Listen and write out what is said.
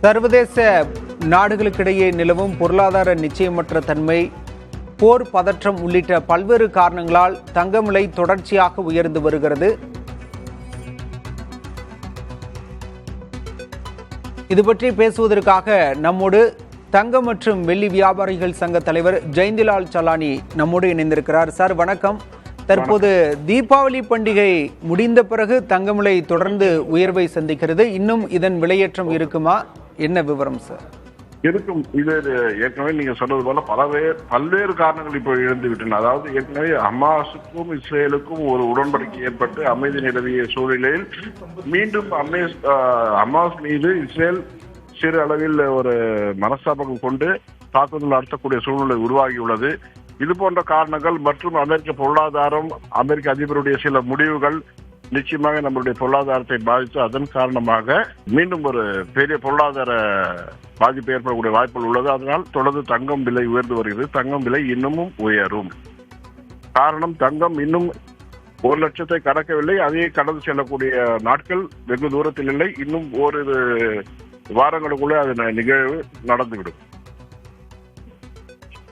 சர்வதேச நாடுகளுக்கிடையே நிலவும் பொருளாதார நிச்சயமற்ற தன்மை, போர் பதற்றம் உள்ளிட்ட பல்வேறு காரணங்களால் தங்க விலை தொடர்ச்சியாக உயர்ந்து வருகிறது. இது பற்றி பேசுவதற்காக நம்மோடு தங்கம் மற்றும் வெள்ளி வியாபாரிகள் சங்க தலைவர் ஜெயந்திலால் சலானி நம்மோடு இணைந்திருக்கிறார். சார் வணக்கம். தற்போது தீபாவளி பண்டிகை முடிந்த பிறகு தங்க விலை தொடர்ந்து உயர்வை சந்திக்கிறது. இன்னும் இதன் விலையேற்றம் இருக்குமா? என்ன விவரம் சார்? இருக்கும். இது ஏற்கனவே நீங்க சொன்னது போல பல்வேறு காரணங்கள் இப்போ இழந்து விட்டன. அதாவது ஏற்கனவே ஹமாஸுக்கும் இஸ்ரேலுக்கும் ஒரு உடன்படிக்கை ஏற்பட்டு அமைதி நிலவிய சூழ்நிலையில் மீண்டும் ஹமாஸ் மீது இஸ்ரேல் சிறு அளவில் ஒரு மனஸ்தாபம் கொண்டு தாக்குதல் நடத்தக்கூடிய சூழ்நிலை உருவாகியுள்ளது. இது போன்ற காரணங்கள் மற்றும் அமெரிக்க பொருளாதாரம், அமெரிக்க அதிபருடைய சில முடிவுகள் நிச்சயமாக நம்மளுடைய பொருளாதாரத்தை பாதித்து அதன் காரணமாக மீண்டும் ஒரு பெரிய பொருளாதார பாதிப்பு ஏற்படக்கூடிய வாய்ப்புகள் உள்ளது. அதனால் தொடர்ந்து தங்கம் விலை உயர்ந்து வருகிறது. தங்கம் விலை இன்னமும் உயரும். காரணம், தங்கம் இன்னும் 1 லட்சத்தை கடக்கவில்லை. அதையே கடந்து செல்லக்கூடிய நாட்கள் வெகு தூரத்தில் இல்லை. இன்னும் ஓரிரு வாரங்களுக்குள்ளே அது நிகழ்வு நடந்துவிடும்.